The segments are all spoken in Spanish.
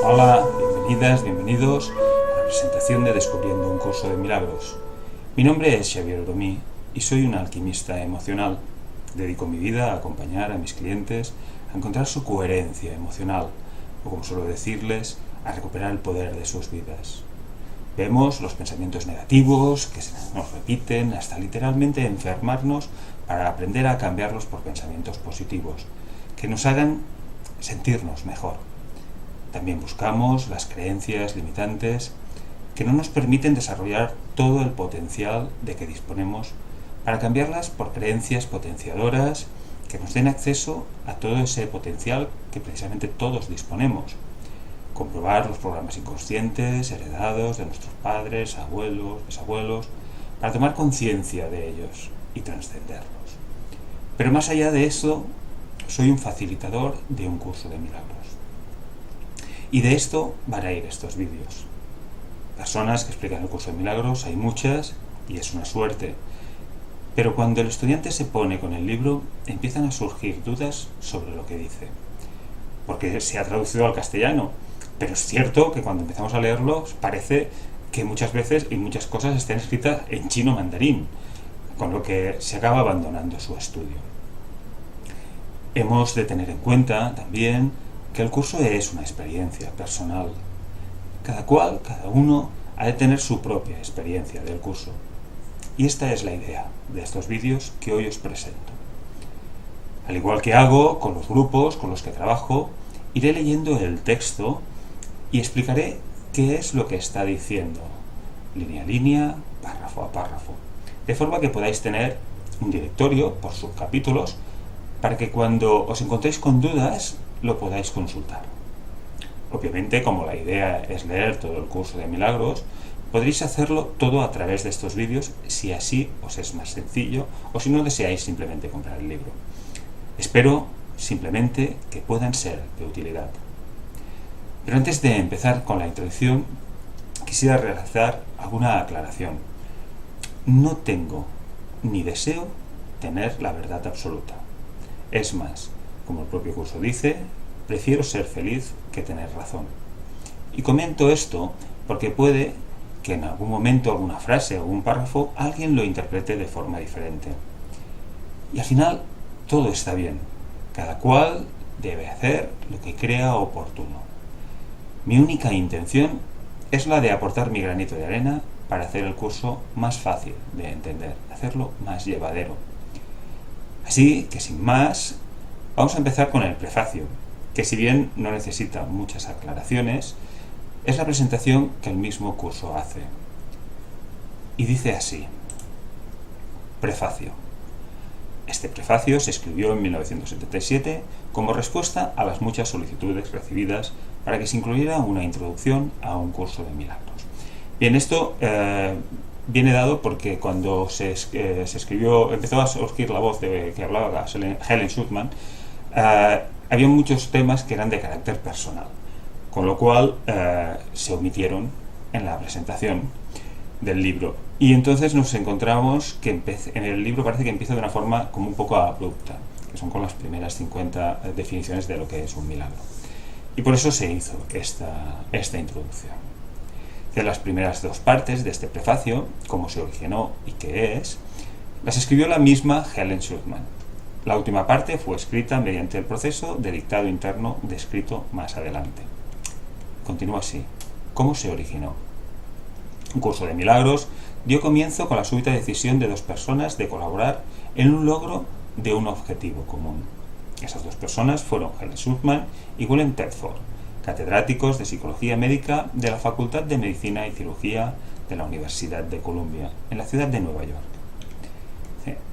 Hola, bienvenidas, bienvenidos a la presentación de Descubriendo un curso de milagros. Mi nombre es Xavier Oromí y soy un alquimista emocional. Dedico mi vida a acompañar a mis clientes a encontrar su coherencia emocional, o como suelo decirles, a recuperar el poder de sus vidas. Vemos los pensamientos negativos que nos repiten hasta literalmente enfermarnos para aprender a cambiarlos por pensamientos positivos, que nos hagan sentirnos mejor. También buscamos las creencias limitantes que no nos permiten desarrollar todo el potencial de que disponemos para cambiarlas por creencias potenciadoras que nos den acceso a todo ese potencial que precisamente todos disponemos. Comprobar los programas inconscientes heredados de nuestros padres, abuelos, bisabuelos, para tomar conciencia de ellos y trascenderlos. Pero más allá de eso, soy un facilitador de un curso de milagros. Y de esto van a ir estos vídeos. Personas que explican el curso de milagros hay muchas y es una suerte. Pero cuando el estudiante se pone con el libro, empiezan a surgir dudas sobre lo que dice. Porque se ha traducido al castellano, pero es cierto que cuando empezamos a leerlo parece que muchas veces y muchas cosas estén escritas en chino mandarín, con lo que se acaba abandonando su estudio. Hemos de tener en cuenta también que el curso es una experiencia personal. Cada uno ha de tener su propia experiencia del curso. Y esta es la idea de estos vídeos que hoy os presento. Al igual que hago con los grupos con los que trabajo, iré leyendo el texto y explicaré qué es lo que está diciendo, línea a línea, párrafo a párrafo, de forma que podáis tener un directorio por subcapítulos para que cuando os encontréis con dudas lo podáis consultar. Obviamente, como la idea es leer todo el curso de milagros, podréis hacerlo todo a través de estos vídeos si así os es más sencillo o si no deseáis simplemente comprar el libro. Espero simplemente que puedan ser de utilidad. Pero antes de empezar con la introducción, quisiera realizar alguna aclaración. No tengo ni deseo tener la verdad absoluta. Es más, como el propio curso dice, prefiero ser feliz que tener razón. Y comento esto porque puede que en algún momento alguna frase o algún párrafo alguien lo interprete de forma diferente. Y al final todo está bien. Cada cual debe hacer lo que crea oportuno. Mi única intención es la de aportar mi granito de arena para hacer el curso más fácil de entender, hacerlo más llevadero. Así que sin más, vamos a empezar con el prefacio, que si bien no necesita muchas aclaraciones, es la presentación que el mismo curso hace. Y dice así: Prefacio. Este prefacio se escribió en 1977 como respuesta a las muchas solicitudes recibidas para que se incluyera una introducción a un curso de milagros. Bien, esto viene dado porque cuando se escribió, empezó a surgir la voz de que hablaba Helen Schucman, había muchos temas que eran de carácter personal, con lo cual se omitieron en la presentación del libro. Y entonces nos encontramos que en el libro parece que empieza de una forma como un poco abrupta, que son con las primeras 50 definiciones de lo que es un milagro. Y por eso se hizo esta introducción. De las primeras dos partes de este prefacio, cómo se originó y qué es, las escribió la misma Helen Schucman. La última parte fue escrita mediante el proceso de dictado interno descrito más adelante. Continúa así. ¿Cómo se originó? Un curso de milagros dio comienzo con la súbita decisión de dos personas de colaborar en un logro de un objetivo común. Esas dos personas fueron Helen Schucman y William Tedford, catedráticos de Psicología Médica de la Facultad de Medicina y Cirugía de la Universidad de Columbia, en la ciudad de Nueva York.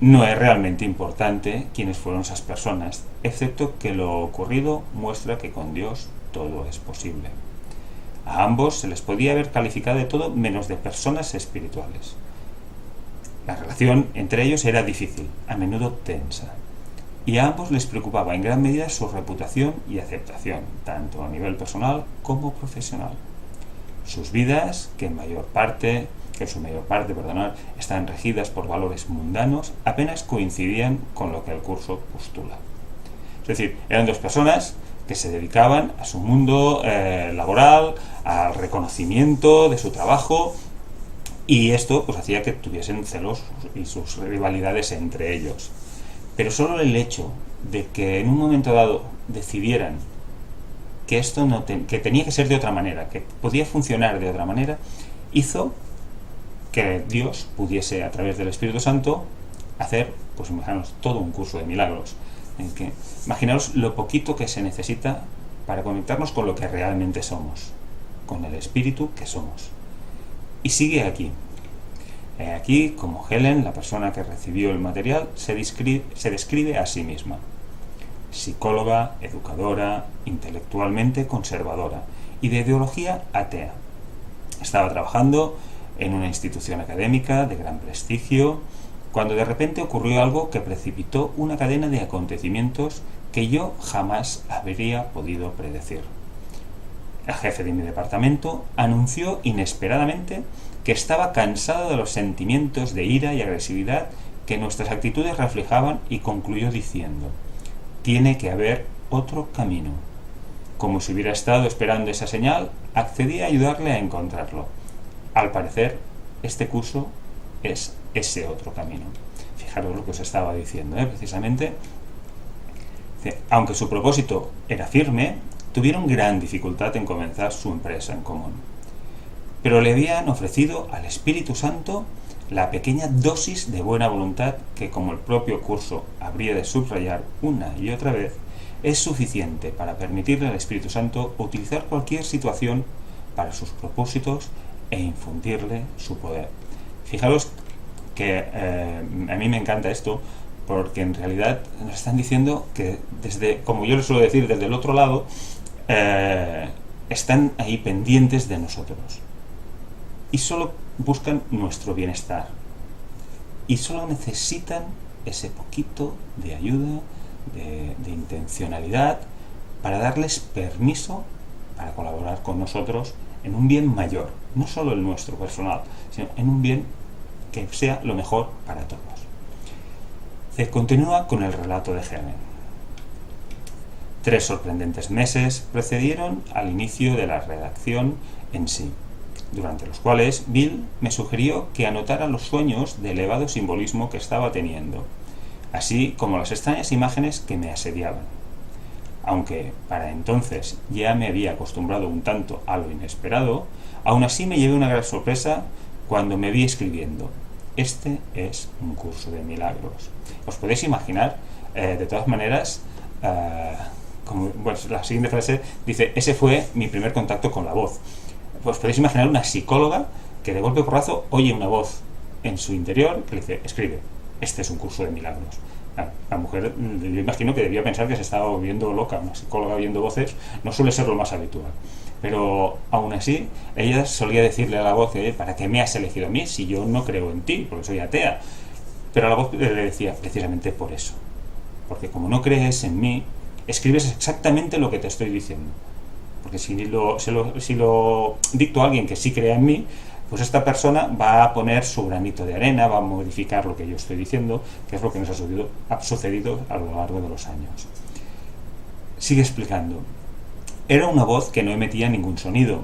No es realmente importante quiénes fueron esas personas, excepto que lo ocurrido muestra que con Dios todo es posible. A ambos se les podía haber calificado de todo menos de personas espirituales. La relación entre ellos era difícil, a menudo tensa, y a ambos les preocupaba en gran medida su reputación y aceptación, tanto a nivel personal como profesional. Sus vidas, que en su mayor parte están regidas por valores mundanos, apenas coincidían con lo que el curso postula. Es decir, eran dos personas que se dedicaban a su mundo laboral, al reconocimiento de su trabajo, y esto pues hacía que tuviesen celos y sus rivalidades entre ellos. Pero solo el hecho de que en un momento dado decidieran que esto que tenía que ser de otra manera, que podía funcionar de otra manera, hizo que Dios pudiese, a través del Espíritu Santo, hacer, pues imaginaos, todo un curso de milagros. Imaginaos lo poquito que se necesita para conectarnos con lo que realmente somos, con el Espíritu que somos. Y sigue aquí. Aquí, como Helen, la persona que recibió el material, se describe a sí misma: psicóloga, educadora, intelectualmente conservadora y de ideología atea. Estaba trabajando en una institución académica de gran prestigio cuando de repente ocurrió algo que precipitó una cadena de acontecimientos que yo jamás habría podido predecir. El jefe de mi departamento anunció inesperadamente que estaba cansado de los sentimientos de ira y agresividad que nuestras actitudes reflejaban y concluyó diciendo: tiene que haber otro camino. Como si hubiera estado esperando esa señal, accedí a ayudarle a encontrarlo. Al parecer, este curso es ese otro camino. Fijaros lo que os estaba diciendo, precisamente. Aunque su propósito era firme, tuvieron gran dificultad en comenzar su empresa en común. Pero le habían ofrecido al Espíritu Santo la pequeña dosis de buena voluntad que, como el propio curso habría de subrayar una y otra vez, es suficiente para permitirle al Espíritu Santo utilizar cualquier situación para sus propósitos e infundirle su poder. Fijaros que a mí me encanta esto, porque en realidad nos están diciendo que desde, como yo les suelo decir, desde el otro lado, están ahí pendientes de nosotros y solo buscan nuestro bienestar y solo necesitan ese poquito de ayuda, de intencionalidad, para darles permiso para colaborar con nosotros en un bien mayor, no solo el nuestro personal, sino en un bien que sea lo mejor para todos. Se continúa con el relato de Helen. 3 sorprendentes meses precedieron al inicio de la redacción en sí, durante los cuales Bill me sugirió que anotara los sueños de elevado simbolismo que estaba teniendo, así como las extrañas imágenes que me asediaban. Aunque para entonces ya me había acostumbrado un tanto a lo inesperado, aún así me llevé una gran sorpresa cuando me vi escribiendo: este es un curso de milagros. ¿Os podéis imaginar? De todas maneras, la siguiente frase dice: ese fue mi primer contacto con la voz. Pues podéis imaginar una psicóloga que de golpe porrazo oye una voz en su interior que le dice: escribe, este es un curso de milagros. La mujer, yo imagino que debía pensar que se estaba volviendo loca. Una psicóloga oyendo voces no suele ser lo más habitual, pero aún así ella solía decirle a la voz: ¿para qué me has elegido a mí si yo no creo en ti, porque soy atea? Pero a la voz le decía: precisamente por eso, porque como no crees en mí, escribes exactamente lo que te estoy diciendo, porque si lo dicto a alguien que sí crea en mí, pues esta persona va a poner su granito de arena, va a modificar lo que yo estoy diciendo, que es lo que nos ha sucedido a lo largo de los años. Sigue explicando: era una voz que no emitía ningún sonido,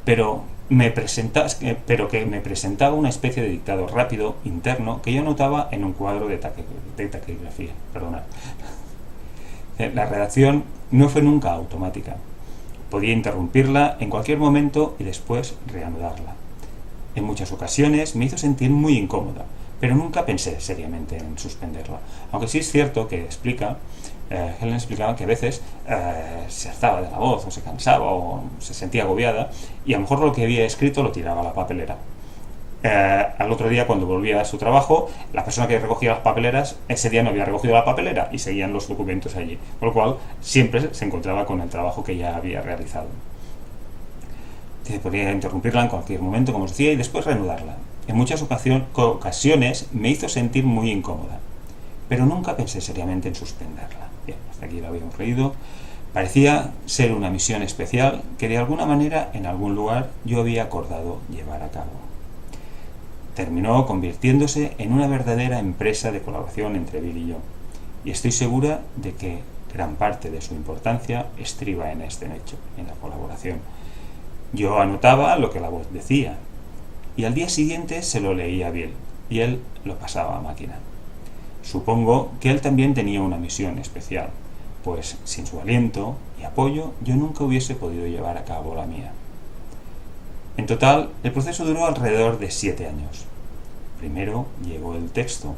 pero que me presentaba una especie de dictado rápido, interno, que yo notaba en un cuadro de taquigrafía. Perdonad. La redacción no fue nunca automática. Podía interrumpirla en cualquier momento y después reanudarla. En muchas ocasiones me hizo sentir muy incómoda, pero nunca pensé seriamente en suspenderla. Aunque sí es cierto que Helen explicaba que a veces se hartaba de la voz, o se cansaba, o se sentía agobiada, y a lo mejor lo que había escrito lo tiraba a la papelera. Al otro día, cuando volvía a su trabajo, la persona que recogía las papeleras ese día no había recogido la papelera y seguían los documentos allí, con lo cual siempre se encontraba con el trabajo que ya había realizado. Podía interrumpirla en cualquier momento, como os decía, y después reanudarla. En muchas ocasiones me hizo sentir muy incómoda, pero nunca pensé seriamente en suspenderla. Bien, hasta aquí la habíamos leído. Parecía ser una misión especial que de alguna manera, en algún lugar, yo había acordado llevar a cabo. Terminó convirtiéndose en una verdadera empresa de colaboración entre Bill y yo, y estoy segura de que Gran parte de su importancia estriba en este hecho, en la colaboración. Yo anotaba lo que la voz decía, y al día siguiente se lo leía a Bill, y él lo pasaba a máquina. Supongo que él también tenía una misión especial, pues sin su aliento y apoyo yo nunca hubiese podido llevar a cabo la mía. En total, el proceso duró alrededor de 7 años. Primero llegó el texto,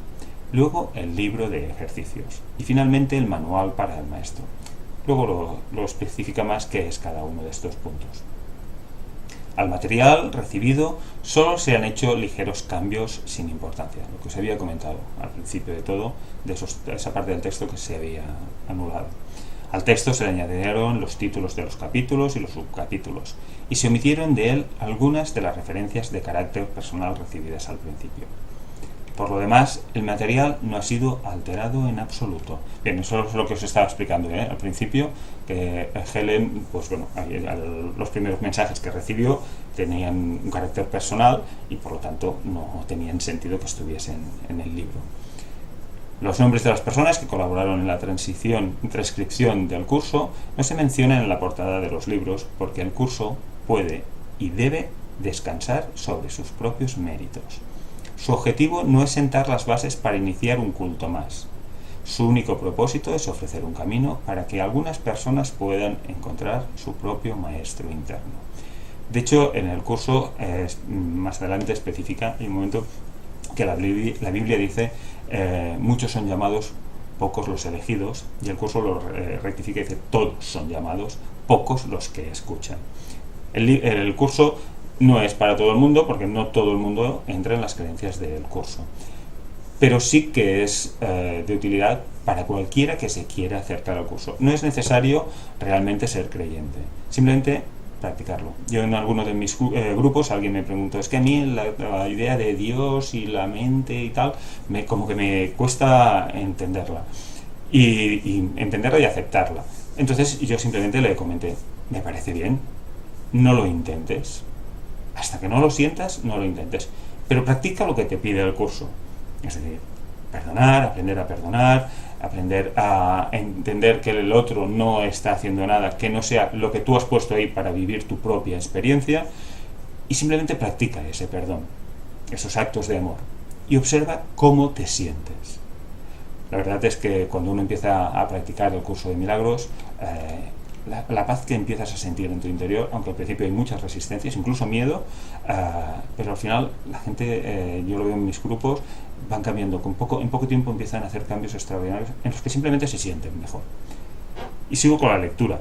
luego el libro de ejercicios y finalmente el manual para el maestro. Luego lo especifica más qué es cada uno de estos puntos. Al material recibido solo se han hecho ligeros cambios sin importancia, lo que os había comentado al principio de todo, de esa parte del texto que se había anulado. Al texto se le añadieron los títulos de los capítulos y los subcapítulos, y se omitieron de él algunas de las referencias de carácter personal recibidas al principio. Por lo demás, el material no ha sido alterado en absoluto. Bien, eso es lo que os estaba explicando al principio, que Helen, pues bueno, los primeros mensajes que recibió tenían un carácter personal y por lo tanto no tenían sentido que estuviesen en el libro. Los nombres de las personas que colaboraron en la transcripción del curso no se mencionan en la portada de los libros porque el curso puede y debe descansar sobre sus propios méritos. Su objetivo no es sentar las bases para iniciar un culto más. Su único propósito es ofrecer un camino para que algunas personas puedan encontrar su propio maestro interno. De hecho, en el curso, más adelante especifica en un momento que la Biblia dice muchos son llamados, pocos los elegidos, y el curso lo rectifica y dice todos son llamados, pocos los que escuchan. El curso no es para todo el mundo, porque no todo el mundo entra en las creencias del curso, pero sí que es de utilidad para cualquiera que se quiera acercar al curso. No es necesario realmente ser creyente, simplemente practicarlo. Yo en alguno de mis grupos alguien me preguntó, es que a mí la idea de Dios y la mente y tal, como que me cuesta entenderla y entenderla y aceptarla. Entonces yo simplemente le comenté, me parece bien, no lo intentes. Hasta que no lo sientas, no lo intentes. Pero practica lo que te pide el curso. Es decir, perdonar, aprender a entender que el otro no está haciendo nada, que no sea lo que tú has puesto ahí para vivir tu propia experiencia, y simplemente practica ese perdón, esos actos de amor, y observa cómo te sientes. La verdad es que cuando uno empieza a practicar el curso de milagros, la paz que empiezas a sentir en tu interior, aunque al principio hay muchas resistencias, incluso miedo, pero al final la gente, yo lo veo en mis grupos, van cambiando, en poco tiempo empiezan a hacer cambios extraordinarios en los que simplemente se sienten mejor. Y sigo con la lectura.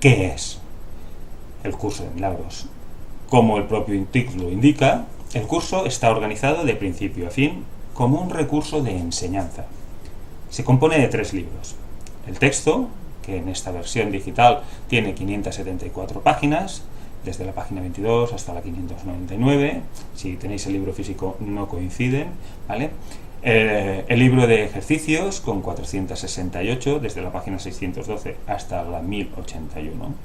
¿Qué es el curso de milagros? Como el propio título indica, el curso está organizado de principio a fin como un recurso de enseñanza. Se compone de 3 libros. El texto, que en esta versión digital tiene 574 páginas, desde la página 22 hasta la 599, si tenéis el libro físico no coinciden, ¿vale? El libro de ejercicios con 468, desde la página 612 hasta la 1081,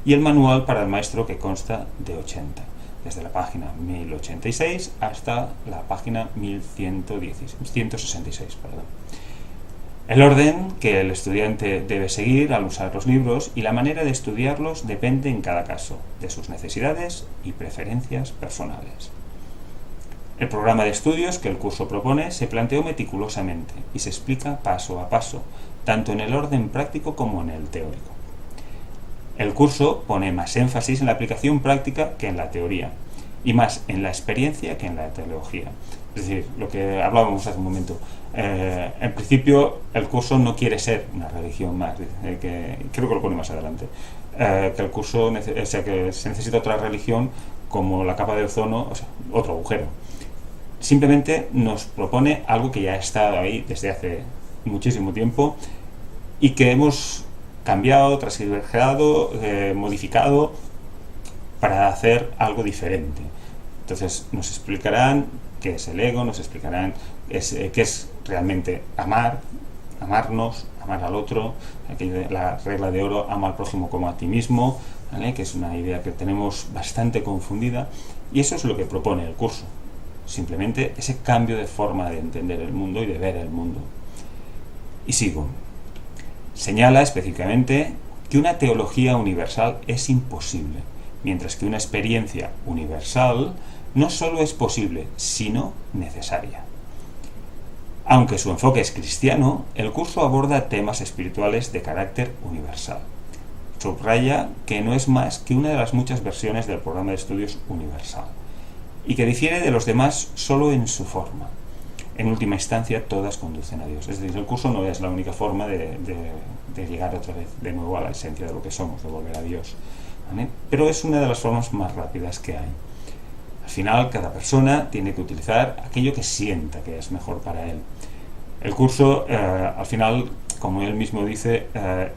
y el manual para el maestro que consta de 80, desde la página 1086 hasta la página 1166, perdón. El orden que el estudiante debe seguir al usar los libros y la manera de estudiarlos depende en cada caso de sus necesidades y preferencias personales. El programa de estudios que el curso propone se planteó meticulosamente y se explica paso a paso, tanto en el orden práctico como en el teórico. El curso pone más énfasis en la aplicación práctica que en la teoría, y más en la experiencia que en la teología. Es decir, lo que hablábamos hace un momento. En principio, el curso no quiere ser una religión más, creo que lo pone más adelante, que el curso, que se necesita otra religión como la capa de ozono, o sea, otro agujero. Simplemente nos propone algo que ya ha estado ahí desde hace muchísimo tiempo y que hemos cambiado, transgiversado, modificado para hacer algo diferente. Entonces nos explicarán qué es el ego, nos explicarán qué es realmente amarnos, amar al otro, la regla de oro, ama al prójimo como a ti mismo, ¿vale? Que es una idea que tenemos bastante confundida, y eso es lo que propone el curso, simplemente ese cambio de forma de entender el mundo y de ver el mundo. Y sigo. Señala específicamente que una teología universal es imposible, mientras que una experiencia universal no solo es posible, sino necesaria. Aunque su enfoque es cristiano, el curso aborda temas espirituales de carácter universal. Subraya que no es más que una de las muchas versiones del programa de estudios universal, y que difiere de los demás solo en su forma. En última instancia, todas conducen a Dios. Es decir, el curso no es la única forma de llegar otra vez de nuevo a la esencia de lo que somos, de volver a Dios, ¿vale? Pero es una de las formas más rápidas que hay. Al final, cada persona tiene que utilizar aquello que sienta que es mejor para él. El curso, al final, como él mismo dice,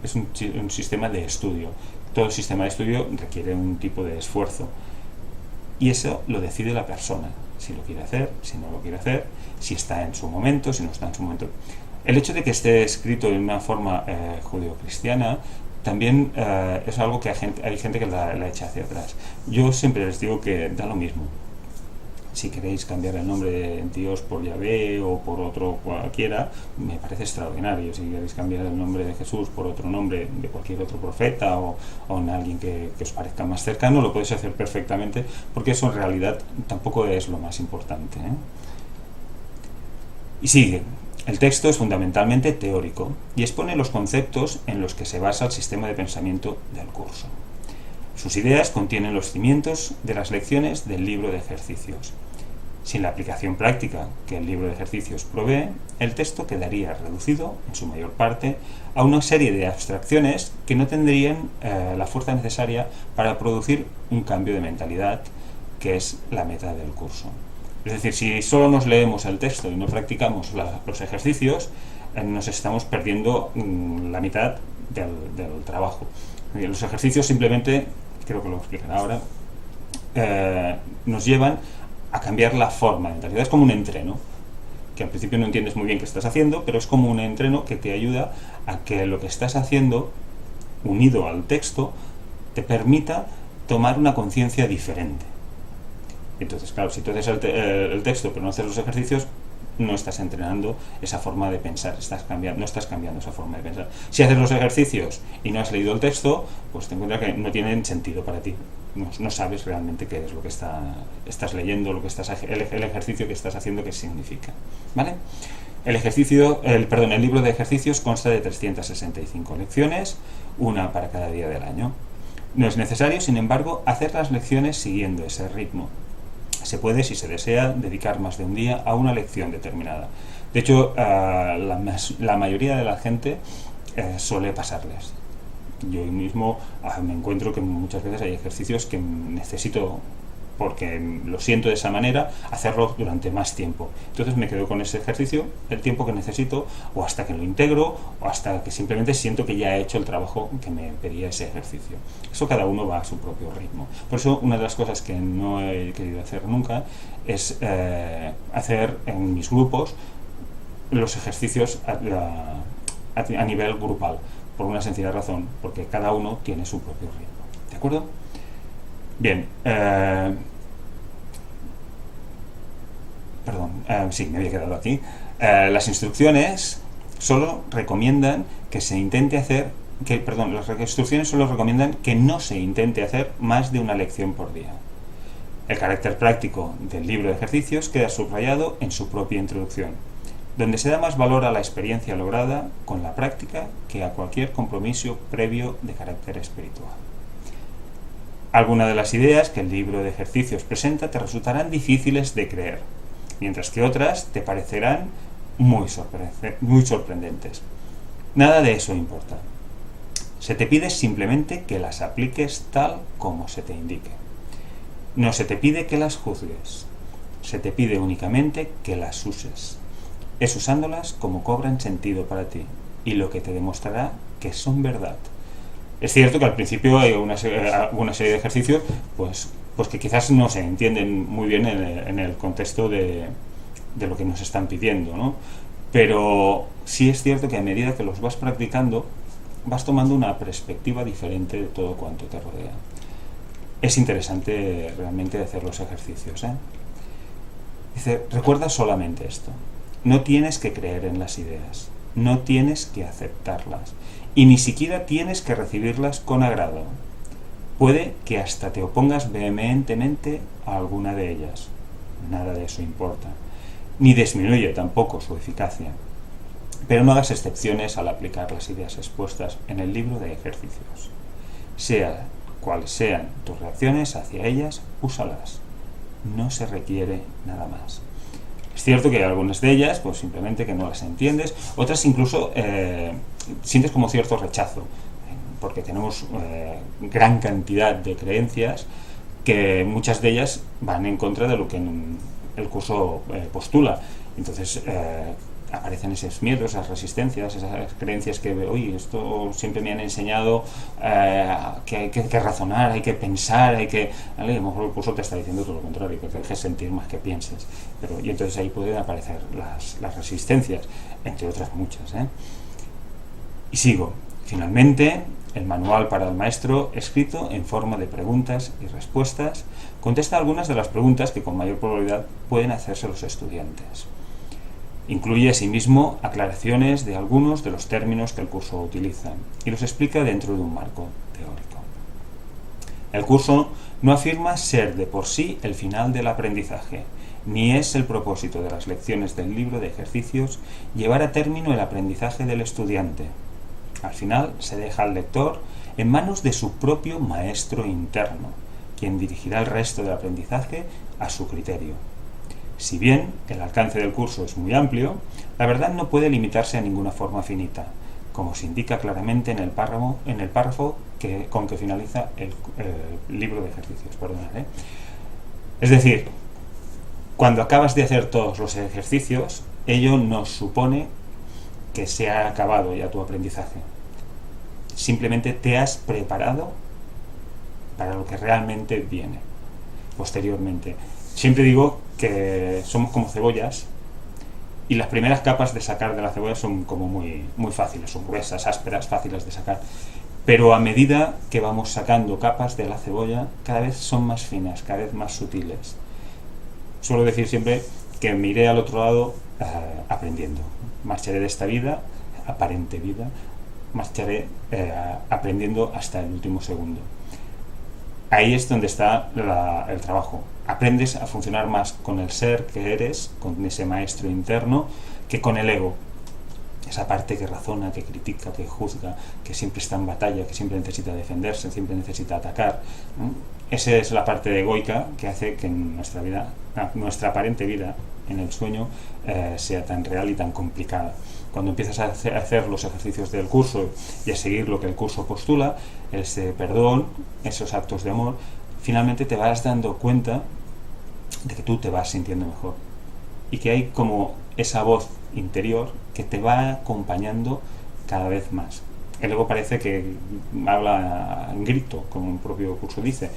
es un sistema de estudio. Todo sistema de estudio requiere un tipo de esfuerzo. Y eso lo decide la persona, si lo quiere hacer, si no lo quiere hacer, si está en su momento, si no está en su momento. El hecho de que esté escrito de una forma judeocristiana también es algo que hay gente que la echa hacia atrás. Yo siempre les digo que da lo mismo. Si queréis cambiar el nombre de Dios por Yahvé o por otro cualquiera, me parece extraordinario. Si queréis cambiar el nombre de Jesús por otro nombre de cualquier otro profeta o en alguien que os parezca más cercano, lo podéis hacer perfectamente, porque eso en realidad tampoco es lo más importante, ¿eh? Y sigue. El texto es fundamentalmente teórico y expone los conceptos en los que se basa el sistema de pensamiento del curso. Sus ideas contienen los cimientos de las lecciones del libro de ejercicios. Sin la aplicación práctica que el libro de ejercicios provee, el texto quedaría reducido, en su mayor parte, a una serie de abstracciones que no tendrían la fuerza necesaria para producir un cambio de mentalidad, que es la meta del curso. Es decir, si solo nos leemos el texto y no practicamos los ejercicios, nos estamos perdiendo la mitad del trabajo. Los ejercicios simplemente, creo que lo explicaré ahora, nos llevan a cambiar la forma de mentalidad. Es como un entreno, que al principio no entiendes muy bien qué estás haciendo, pero es como un entreno que te ayuda a que lo que estás haciendo, unido al texto, te permita tomar una conciencia diferente. Entonces, claro, si tú haces el texto pero no haces los ejercicios, no estás entrenando esa forma de pensar, no estás cambiando esa forma de pensar. Si haces los ejercicios y no has leído el texto, pues te encuentras que no tienen sentido para ti. No sabes realmente qué es lo que estás leyendo, el ejercicio que estás haciendo, qué significa, ¿vale? El libro de ejercicios consta de 365 lecciones, una para cada día del año. No es necesario, sin embargo, hacer las lecciones siguiendo ese ritmo. Se puede, si se desea, dedicar más de un día a una lección determinada. De hecho, la mayoría de la gente suele pasarles. Yo mismo me encuentro que muchas veces hay ejercicios que necesito, porque lo siento de esa manera, hacerlo durante más tiempo. Entonces me quedo con ese ejercicio el tiempo que necesito, o hasta que lo integro, o hasta que simplemente siento que ya he hecho el trabajo que me pedía ese ejercicio. Eso cada uno va a su propio ritmo. Por eso una de las cosas que no he querido hacer nunca es hacer en mis grupos los ejercicios a nivel grupal, por una sencilla razón, porque cada uno tiene su propio ritmo. ¿De acuerdo? Bien, sí, me había quedado aquí. Las instrucciones solo recomiendan que se intente hacer, las instrucciones solo recomiendan que no se intente hacer más de una lección por día. El carácter práctico del libro de ejercicios queda subrayado en su propia introducción, donde se da más valor a la experiencia lograda con la práctica que a cualquier compromiso previo de carácter espiritual. Algunas de las ideas que el libro de ejercicios presenta te resultarán difíciles de creer, mientras que otras te parecerán muy sorprendentes. Nada de eso importa. Se te pide simplemente que las apliques tal como se te indique. No se te pide que las juzgues. Se te pide únicamente que las uses. Es usándolas como cobran sentido para ti, y lo que te demostrará que son verdad. Es cierto que al principio hay una serie de ejercicios pues que quizás no se entienden muy bien en el contexto de lo que nos están pidiendo, ¿no? Pero sí es cierto que a medida que los vas practicando, vas tomando una perspectiva diferente de todo cuanto te rodea. Es interesante realmente hacer los ejercicios, ¿eh? Dice, recuerda solamente esto. No tienes que creer en las ideas. no tienes que aceptarlas y ni siquiera tienes que recibirlas con agrado. Puede que hasta te opongas vehementemente a alguna de ellas. Nada de eso importa, ni disminuye tampoco su eficacia. Pero no hagas excepciones al aplicar las ideas expuestas en el libro de ejercicios. Sea cuales sean tus reacciones hacia ellas, úsalas. No se requiere nada más. Es cierto que hay algunas de ellas, pues simplemente que no las entiendes, otras incluso sientes como cierto rechazo, porque tenemos gran cantidad de creencias que muchas de ellas van en contra de lo que el curso postula. Entonces aparecen esos miedos, esas resistencias, esas creencias que, oye, esto siempre me han enseñado que hay que razonar, hay que pensar, hay que... ¿vale? A lo mejor el curso te está diciendo todo lo contrario, que te dejes sentir más que pienses. Y entonces ahí pueden aparecer las resistencias, entre otras muchas. Y sigo. Finalmente, el manual para el maestro, escrito en forma de preguntas y respuestas, contesta algunas de las preguntas que con mayor probabilidad pueden hacerse los estudiantes. Incluye asimismo aclaraciones de algunos de los términos que el curso utiliza y los explica dentro de un marco teórico. El curso no afirma ser de por sí el final del aprendizaje, ni es el propósito de las lecciones del libro de ejercicios llevar a término el aprendizaje del estudiante. Al final se deja al lector en manos de su propio maestro interno, quien dirigirá el resto del aprendizaje a su criterio. Si bien el alcance del curso es muy amplio, la verdad no puede limitarse a ninguna forma finita, como se indica claramente en el párrafo con que finaliza el libro de ejercicios. Es decir, cuando acabas de hacer todos los ejercicios, ello no supone que se ha acabado ya tu aprendizaje. Simplemente te has preparado para lo que realmente viene posteriormente. Siempre digo que somos como cebollas y las primeras capas de sacar de la cebolla son como muy fáciles, son gruesas, ásperas, fáciles de sacar. Pero a medida que vamos sacando capas de la cebolla, cada vez son más finas, cada vez más sutiles. Suelo decir siempre que me iré al otro lado aprendiendo. Marcharé de esta vida, aparente vida, marcharé aprendiendo hasta el último segundo. Ahí es donde está el trabajo. Aprendes a funcionar más con el ser que eres, con ese maestro interno, que con el ego. Esa parte que razona, que critica, que juzga, que siempre está en batalla, que siempre necesita defenderse, siempre necesita atacar. Esa es la parte egoica que hace que nuestra vida, nuestra aparente vida en el sueño, sea tan real y tan complicada. Cuando empiezas a hacer los ejercicios del curso y a seguir lo que el curso postula, ese perdón, esos actos de amor, finalmente te vas dando cuenta de que tú te vas sintiendo mejor y que hay como esa voz interior que te va acompañando cada vez más. El ego parece que habla en grito, como el propio curso dice,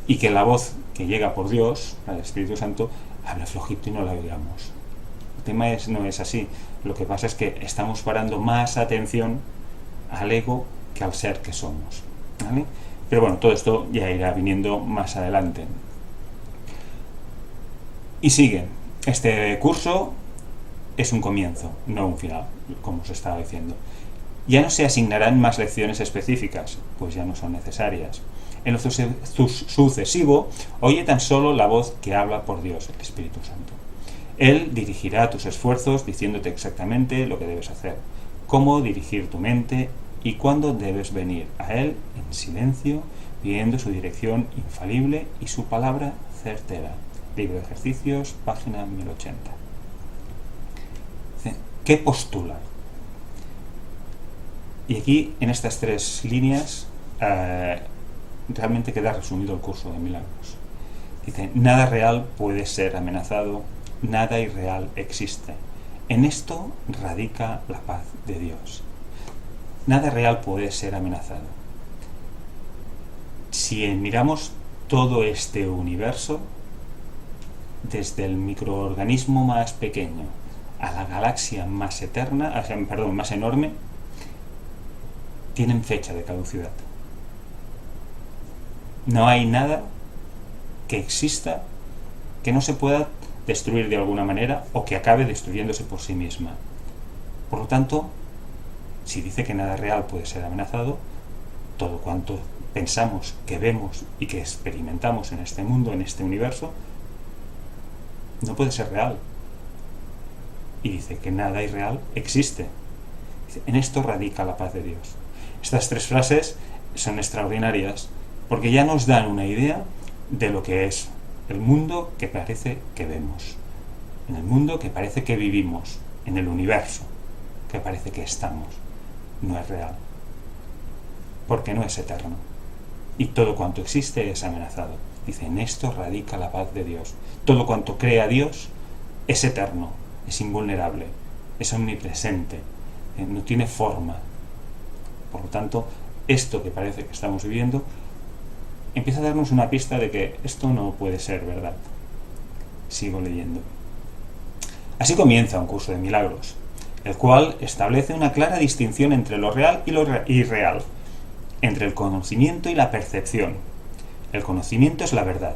y que la voz que llega por Dios, el Espíritu Santo, habla flojito y no la oigamos. El tema no es así. Lo que pasa es que estamos parando más atención al ego que al ser que somos, ¿vale? Pero bueno, todo esto ya irá viniendo más adelante. Y sigue. Este curso es un comienzo, no un final, como os estaba diciendo. Ya no se asignarán más lecciones específicas, pues ya no son necesarias. En lo sucesivo, oye tan solo la voz que habla por Dios, el Espíritu Santo. Él dirigirá tus esfuerzos diciéndote exactamente lo que debes hacer, cómo dirigir tu mente y cuándo debes venir a Él en silencio, pidiendo su dirección infalible y su palabra certera. Libro de Ejercicios, página 1080. ¿Qué postula? Y aquí, en estas tres líneas, realmente queda resumido el curso de milagros. Dice, nada real puede ser amenazado, nada irreal existe. En esto radica la paz de Dios. Nada real puede ser amenazado. Si miramos todo este universo, desde el microorganismo más pequeño a la galaxia más más enorme, tienen fecha de caducidad. No hay nada que exista que no se pueda destruir de alguna manera o que acabe destruyéndose por sí misma. Por lo tanto, Si dice que nada real puede ser amenazado, todo cuanto pensamos, que vemos y que experimentamos en este mundo, en este universo, no puede ser real. Y dice que nada irreal existe. En esto radica la paz de Dios. Estas tres frases son extraordinarias porque ya nos dan una idea de lo que es el mundo que parece que vemos, en el mundo que parece que vivimos, en el universo que parece que estamos. No es real, porque no es eterno. Y todo cuanto existe es amenazado. Dice, en esto radica la paz de Dios. Todo cuanto crea Dios es eterno, es invulnerable, es omnipresente, no tiene forma. Por lo tanto, esto que parece que estamos viviendo empieza a darnos una pista de que esto no puede ser verdad. Sigo leyendo. Así comienza un curso de milagros, el cual establece una clara distinción entre lo real y lo irreal, entre el conocimiento y la percepción. El conocimiento es la verdad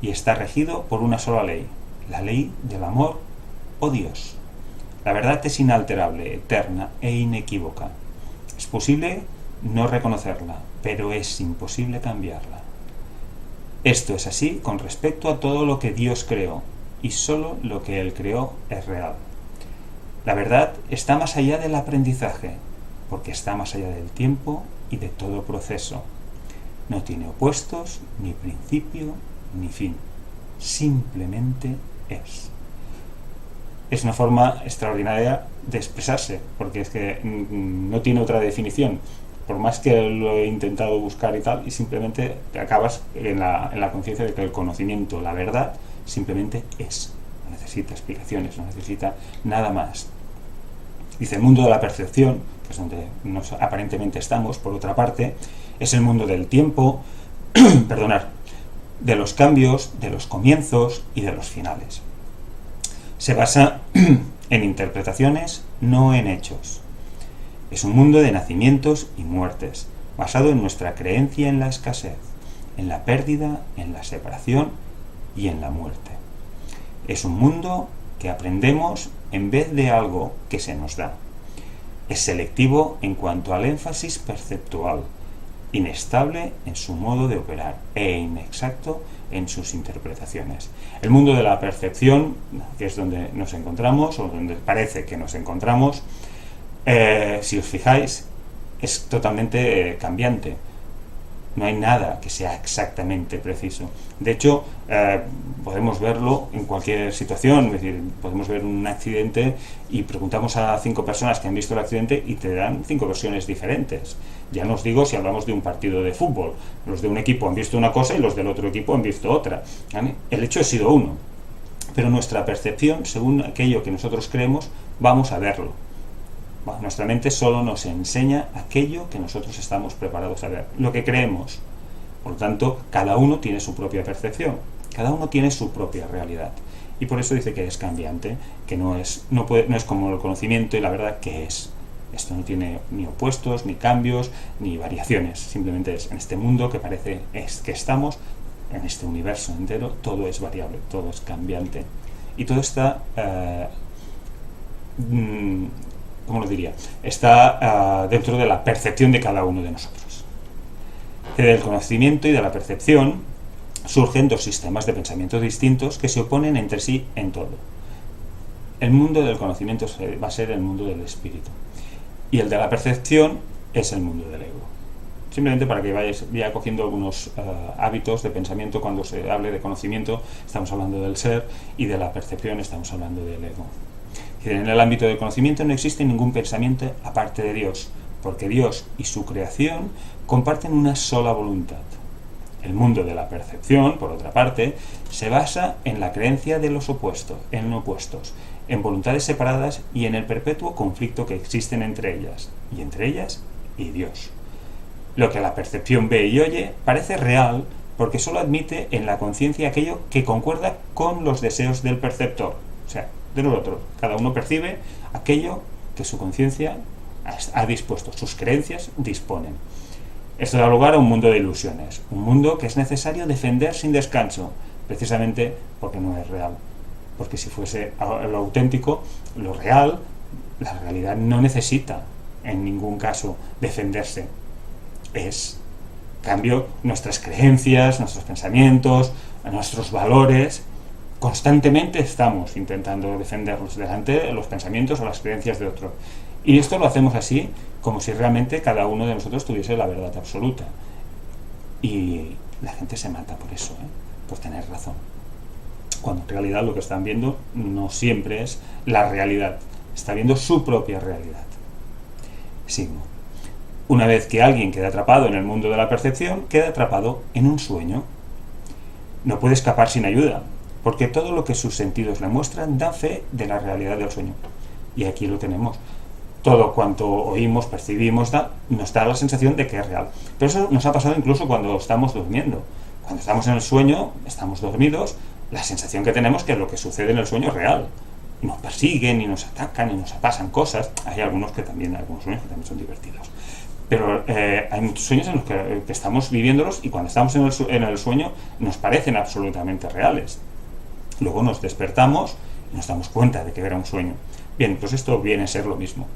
y está regido por una sola ley, la ley del amor o Dios. La verdad es inalterable, eterna e inequívoca. Es posible no reconocerla, pero es imposible cambiarla. Esto es así con respecto a todo lo que Dios creó, y solo lo que Él creó es real. La verdad está más allá del aprendizaje, porque está más allá del tiempo y de todo proceso. No tiene opuestos, ni principio, ni fin. Simplemente es. Es una forma extraordinaria de expresarse, porque es que no tiene otra definición. Por más que lo he intentado buscar y tal, y simplemente acabas en la conciencia de que el conocimiento, la verdad, simplemente es. No necesita explicaciones, no necesita nada más. Dice, el mundo de la percepción, que es donde aparentemente estamos, por otra parte, es el mundo del tiempo, de los cambios, de los comienzos y de los finales. Se basa en interpretaciones, no en hechos. Es un mundo de nacimientos y muertes, basado en nuestra creencia en la escasez, en la pérdida, en la separación y en la muerte. Es un mundo que aprendemos en vez de algo que se nos da. Es selectivo en cuanto al énfasis perceptual, inestable en su modo de operar e inexacto en sus interpretaciones. El mundo de la percepción, que es donde nos encontramos, o donde parece que nos encontramos, si os fijáis, es totalmente cambiante. No hay nada que sea exactamente preciso. De hecho, podemos verlo en cualquier situación. Es decir, podemos ver un accidente y preguntamos a 5 personas que han visto el accidente y te dan 5 versiones diferentes. Ya no os digo si hablamos de un partido de fútbol. Los de un equipo han visto una cosa y los del otro equipo han visto otra. ¿Vale? El hecho ha sido uno. Pero nuestra percepción, según aquello que nosotros creemos, vamos a verlo. Nuestra mente solo nos enseña aquello que nosotros estamos preparados a ver, lo que creemos. Por lo tanto, cada uno tiene su propia percepción, cada uno tiene su propia realidad. Y por eso dice que es cambiante, que no es como el conocimiento y la verdad que es. Esto no tiene ni opuestos, ni cambios, ni variaciones. Simplemente es en este mundo que parece que estamos, en este universo entero, todo es variable, todo es cambiante. Y todo está... ¿cómo lo diría? Está dentro de la percepción de cada uno de nosotros. Que del conocimiento y de la percepción surgen 2 sistemas de pensamiento distintos que se oponen entre sí en todo. El mundo del conocimiento va a ser el mundo del espíritu y el de la percepción es el mundo del ego. Simplemente para que vayáis ya cogiendo algunos hábitos de pensamiento. Cuando se hable de conocimiento estamos hablando del ser y de la percepción estamos hablando del ego. En el ámbito del conocimiento no existe ningún pensamiento aparte de Dios, porque Dios y su creación comparten una sola voluntad. El mundo de la percepción, por otra parte, se basa en la creencia de los opuestos, en voluntades separadas y en el perpetuo conflicto que existen entre ellas y Dios. Lo que la percepción ve y oye parece real porque solo admite en la conciencia aquello que concuerda con los deseos del perceptor, o sea, de nosotros. Cada uno percibe aquello que su conciencia ha dispuesto, sus creencias disponen. Esto da lugar a un mundo de ilusiones, un mundo que es necesario defender sin descanso, precisamente porque no es real. Porque si fuese lo auténtico, lo real, la realidad no necesita en ningún caso defenderse. Es, en cambio, nuestras creencias, nuestros pensamientos, nuestros valores, constantemente estamos intentando defenderlos delante de los pensamientos o las creencias de otro. Y esto lo hacemos así, como si realmente cada uno de nosotros tuviese la verdad absoluta. Y la gente se mata por eso, por tener razón. Cuando en realidad lo que están viendo no siempre es la realidad, está viendo su propia realidad. Sigo. Una vez que alguien queda atrapado en el mundo de la percepción, queda atrapado en un sueño. No puede escapar sin ayuda, porque todo lo que sus sentidos le muestran da fe de la realidad del sueño. Y aquí lo tenemos. Todo cuanto oímos, percibimos, nos da la sensación de que es real. Pero eso nos ha pasado incluso cuando estamos durmiendo. Cuando estamos en el sueño, estamos dormidos, la sensación que tenemos que lo que sucede en el sueño es real. Nos persiguen y nos atacan y nos pasan cosas. Hay algunos sueños que también son divertidos. Pero hay muchos sueños en los que estamos viviéndolos y cuando estamos en el sueño nos parecen absolutamente reales. Luego nos despertamos y nos damos cuenta de que era un sueño. Bien, pues esto viene a ser lo mismo.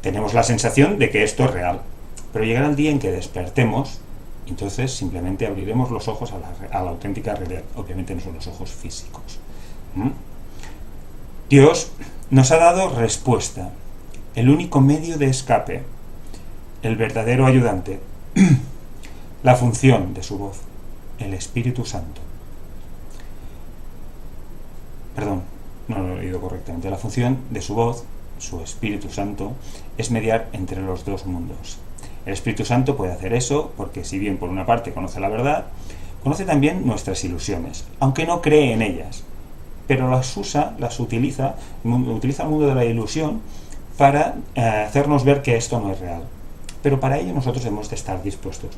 Tenemos la sensación de que esto es real, pero llegará el día en que despertemos y entonces simplemente abriremos los ojos a la auténtica realidad. Obviamente no son los ojos físicos. Dios nos ha dado respuesta, el único medio de escape, el verdadero ayudante, la función de su voz, el Espíritu Santo. Perdón, no lo he leído correctamente. La función de su voz, su Espíritu Santo, es mediar entre los dos mundos. El Espíritu Santo puede hacer eso porque si bien por una parte conoce la verdad, conoce también nuestras ilusiones, aunque no cree en ellas, pero utiliza el mundo de la ilusión para hacernos ver que esto no es real. Pero para ello nosotros hemos de estar dispuestos.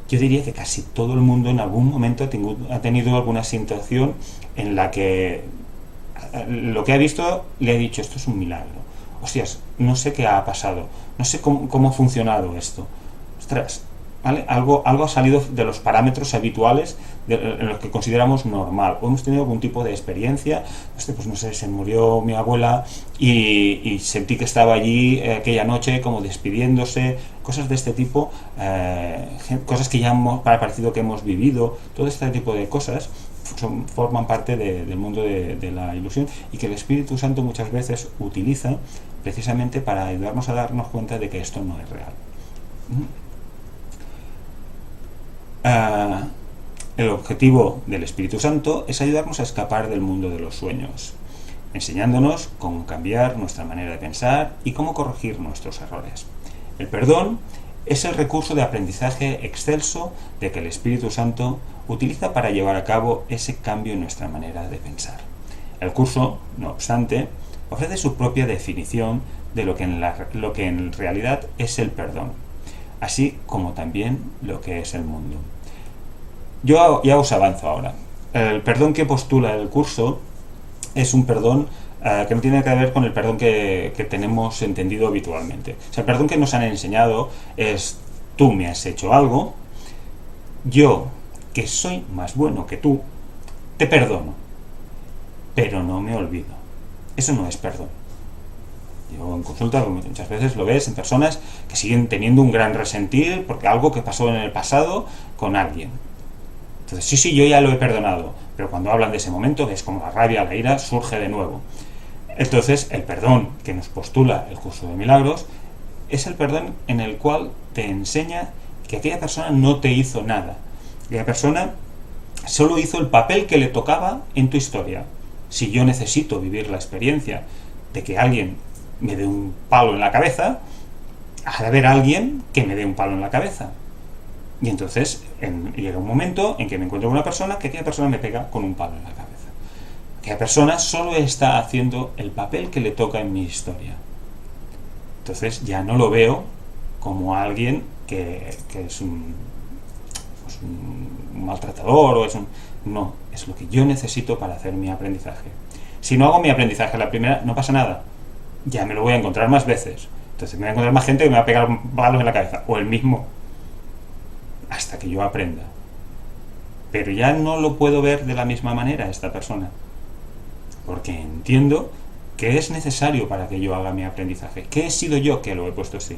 Yo diría que casi todo el mundo en algún momento ha tenido alguna situación en la que lo que ha visto le ha dicho, esto es un milagro. Hostias, no sé qué ha pasado, no sé cómo ha funcionado esto. Ostras, ¿vale? Algo ha salido de los parámetros habituales en los que consideramos normal. O hemos tenido algún tipo de experiencia, pues no sé, se murió mi abuela y sentí que estaba allí aquella noche como despidiéndose, cosas de este tipo, cosas que ya ha parecido que hemos vivido, todo este tipo de cosas forman parte del mundo de la ilusión y que el Espíritu Santo muchas veces utiliza precisamente para ayudarnos a darnos cuenta de que esto no es real. El objetivo del Espíritu Santo es ayudarnos a escapar del mundo de los sueños, enseñándonos cómo cambiar nuestra manera de pensar y cómo corregir nuestros errores. El perdón es el recurso de aprendizaje excelso de que el Espíritu Santo utiliza para llevar a cabo ese cambio en nuestra manera de pensar. El curso, no obstante, ofrece su propia definición de lo que en realidad es el perdón, así como también lo que es el mundo. Yo ya os avanzo ahora. El perdón que postula el curso es un perdón que no tiene que ver con el perdón que tenemos entendido habitualmente. O sea, el perdón que nos han enseñado es: tú me has hecho algo, yo, que soy más bueno que tú, te perdono, pero no me olvido. Eso no es perdón. Yo en consulta muchas veces lo ves en personas que siguen teniendo un gran resentir porque algo que pasó en el pasado con alguien. Entonces, sí, yo ya lo he perdonado, pero cuando hablan de ese momento ves como la rabia, la ira surge de nuevo. Entonces, el perdón que nos postula el curso de milagros es el perdón en el cual te enseña que aquella persona no te hizo nada. Aquella persona solo hizo el papel que le tocaba en tu historia. Si yo necesito vivir la experiencia de que alguien me dé un palo en la cabeza, ha de haber alguien que me dé un palo en la cabeza. Y entonces llega un momento en que me encuentro con una persona que aquella persona me pega con un palo en la cabeza. Aquella persona solo está haciendo el papel que le toca en mi historia. Entonces ya no lo veo como alguien que es un maltratador o no, es lo que yo necesito para hacer mi aprendizaje. Si no hago mi aprendizaje a la primera, no pasa nada. Ya me lo voy a encontrar más veces. Entonces me voy a encontrar más gente que me va a pegar palos en la cabeza, o el mismo, hasta que yo aprenda. Pero ya no lo puedo ver de la misma manera esta persona, porque entiendo ¿Qué es necesario para que yo haga mi aprendizaje? ¿Qué he sido yo que lo he puesto así?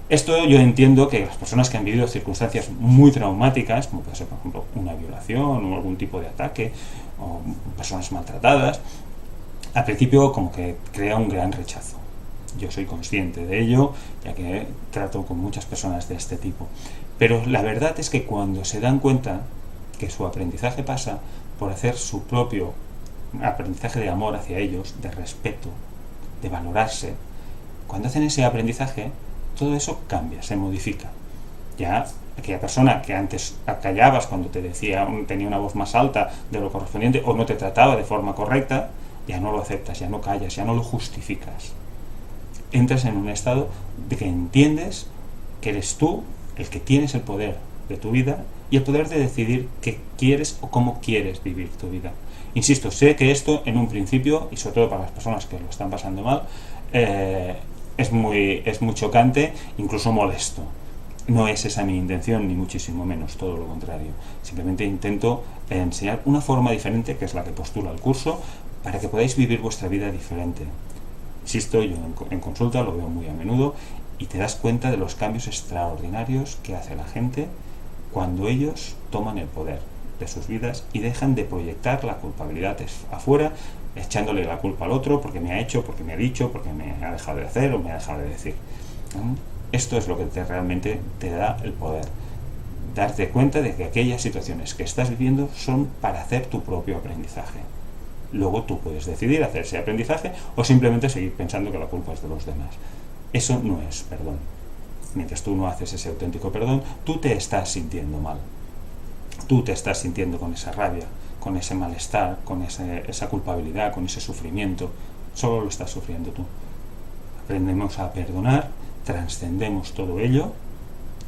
Esto yo entiendo que las personas que han vivido circunstancias muy traumáticas, como puede ser, por ejemplo, una violación o algún tipo de ataque, o personas maltratadas, al principio como que crea un gran rechazo. Yo soy consciente de ello, ya que trato con muchas personas de este tipo. Pero la verdad es que cuando se dan cuenta que su aprendizaje pasa por hacer su propio aprendizaje de amor hacia ellos, de respeto, de valorarse, cuando hacen ese aprendizaje, todo eso cambia, se modifica. Ya aquella persona que antes callabas cuando te decía, tenía una voz más alta de lo correspondiente o no te trataba de forma correcta, ya no lo aceptas, ya no callas, ya no lo justificas. Entras en un estado de que entiendes que eres tú el que tienes el poder de tu vida y el poder de decidir qué quieres o cómo quieres vivir tu vida. Insisto, sé que esto en un principio, y sobre todo para las personas que lo están pasando mal, es muy chocante, incluso molesto. No es esa mi intención, ni muchísimo menos, todo lo contrario. Simplemente intento enseñar una forma diferente, que es la que postula el curso, para que podáis vivir vuestra vida diferente. Insisto, yo en consulta lo veo muy a menudo y te das cuenta de los cambios extraordinarios que hace la gente cuando ellos toman el poder de sus vidas y dejan de proyectar la culpabilidad afuera, echándole la culpa al otro porque me ha hecho, porque me ha dicho, porque me ha dejado de hacer o me ha dejado de decir. Esto es lo que realmente te da el poder. Darte cuenta de que aquellas situaciones que estás viviendo son para hacer tu propio aprendizaje. Luego tú puedes decidir hacer ese aprendizaje o simplemente seguir pensando que la culpa es de los demás. Eso no es perdón. Mientras tú no haces ese auténtico perdón, tú te estás sintiendo mal. Tú te estás sintiendo con esa rabia, con ese malestar, con esa culpabilidad, con ese sufrimiento. Solo lo estás sufriendo tú. Aprendemos a perdonar, trascendemos todo ello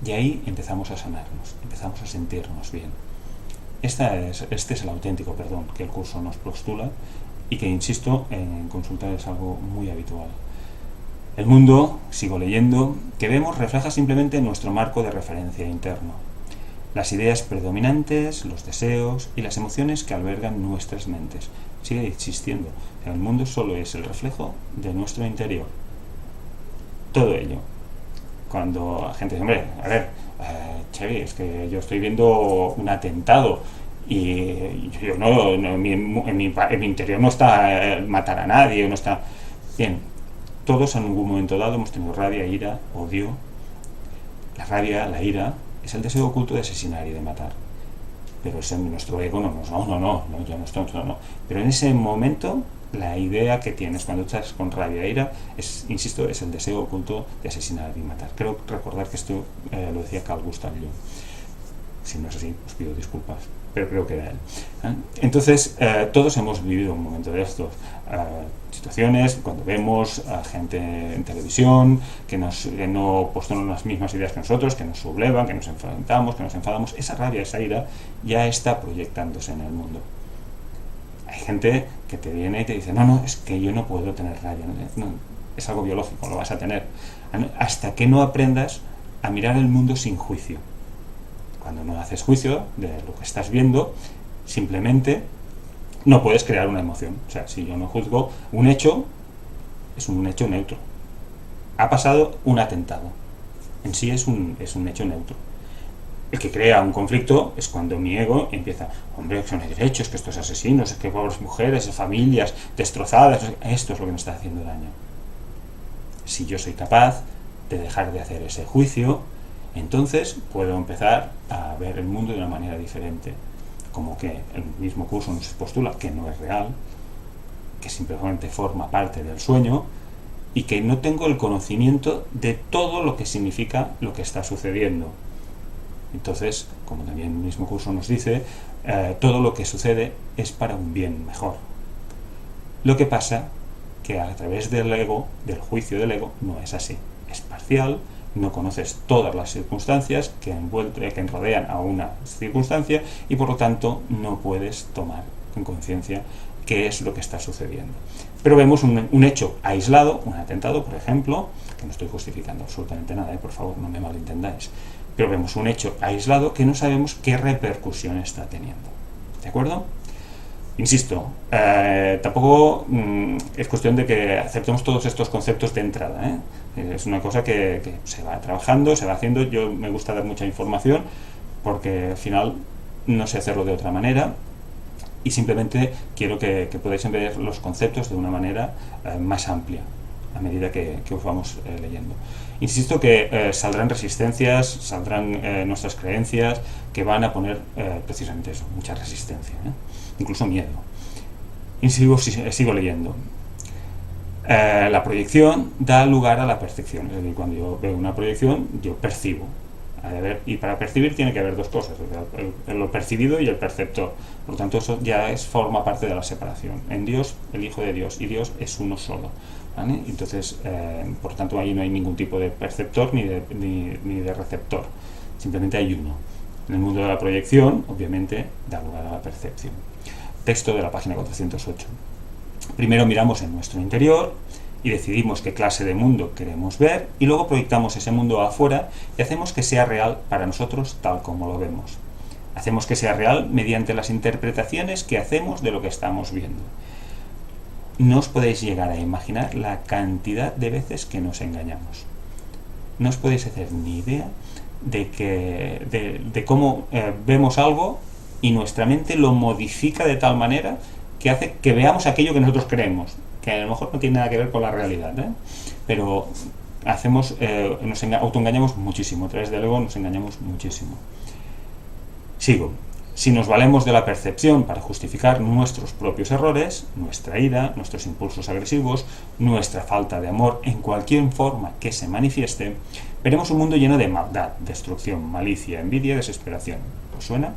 y ahí empezamos a sanarnos, empezamos a sentirnos bien. Este es el auténtico perdón que el curso nos postula y que, insisto, en consulta es algo muy habitual. El mundo, sigo leyendo, que vemos refleja simplemente nuestro marco de referencia interno. Las ideas predominantes, los deseos y las emociones que albergan nuestras mentes. Sigue existiendo. El mundo solo es el reflejo de nuestro interior. Todo ello. Cuando la gente dice, hombre, a ver, Chevy, es que yo estoy viendo un atentado y yo en mi interior no está matar a nadie, no está... Bien, todos en algún momento dado hemos tenido rabia, ira, odio. La rabia, la ira, es el deseo oculto de asesinar y de matar. Pero eso en nuestro ego no, yo no estoy, no. Pero en ese momento, la idea que tienes cuando estás con rabia e ira, insisto, es el deseo oculto de asesinar y matar. Creo recordar que esto lo decía Carl Gustav Jung. Si no es así, os pido disculpas, pero creo que era él. Entonces, todos hemos vivido un momento de estos. Situaciones cuando vemos a gente en televisión que no postulan las mismas ideas que nosotros, que nos sublevan, que nos enfrentamos, que nos enfadamos. Esa rabia, esa ira ya está proyectándose en el mundo. Hay gente que te viene y te dice, no, es que yo no puedo tener rabia. No, es algo biológico, lo vas a tener. Hasta que no aprendas a mirar el mundo sin juicio. Cuando no haces juicio de lo que estás viendo, simplemente no puedes crear una emoción. O sea, si yo no juzgo un hecho, es un hecho neutro. Ha pasado un atentado. En sí es un hecho neutro. El que crea un conflicto es cuando mi ego empieza, hombre, que son derechos, que estos asesinos, que pobres mujeres, familias destrozadas, esto es lo que me está haciendo daño. Si yo soy capaz de dejar de hacer ese juicio, entonces puedo empezar a ver el mundo de una manera diferente. Como que el mismo curso nos postula que no es real, que simplemente forma parte del sueño y que no tengo el conocimiento de todo lo que significa lo que está sucediendo. Entonces, como también el mismo curso nos dice, todo lo que sucede es para un bien mejor. Lo que pasa que a través del ego, del juicio del ego, no es así. Es parcial, no conoces todas las circunstancias que rodean a una circunstancia y por lo tanto no puedes tomar en conciencia qué es lo que está sucediendo. Pero vemos un hecho aislado, un atentado, por ejemplo, que no estoy justificando absolutamente nada, por favor, no me malentendáis, pero vemos un hecho aislado que no sabemos qué repercusión está teniendo. ¿De acuerdo? Insisto, tampoco es cuestión de que aceptemos todos estos conceptos de entrada, ¿eh? Es una cosa que se va trabajando, se va haciendo. Yo me gusta dar mucha información porque al final no sé hacerlo de otra manera y simplemente quiero que podáis ver los conceptos de una manera más amplia a medida que os vamos leyendo. Insisto que saldrán resistencias, saldrán nuestras creencias que van a poner precisamente eso, mucha resistencia, incluso miedo. Y sigo leyendo. La proyección da lugar a la percepción, es decir, cuando yo veo una proyección, yo percibo. Y para percibir tiene que haber dos cosas, lo percibido y el perceptor. Por lo tanto, eso ya forma parte de la separación. En Dios, el Hijo de Dios y Dios es uno solo, ¿vale? Entonces, por tanto, ahí no hay ningún tipo de perceptor ni de receptor, simplemente hay uno. En el mundo de la proyección, obviamente, da lugar a la percepción. Texto de la página 408. Primero miramos en nuestro interior y decidimos qué clase de mundo queremos ver y luego proyectamos ese mundo afuera y hacemos que sea real para nosotros tal como lo vemos. Hacemos que sea real mediante las interpretaciones que hacemos de lo que estamos viendo. No os podéis llegar a imaginar la cantidad de veces que nos engañamos. No os podéis hacer ni idea de cómo vemos algo y nuestra mente lo modifica de tal manera que hace que veamos aquello que nosotros creemos, que a lo mejor no tiene nada que ver con la realidad, pero nos autoengañamos muchísimo, a través del ego nos engañamos muchísimo. Sigo. Si nos valemos de la percepción para justificar nuestros propios errores, nuestra ira, nuestros impulsos agresivos, nuestra falta de amor en cualquier forma que se manifieste, veremos un mundo lleno de maldad, destrucción, malicia, envidia y desesperación. ¿Os suena?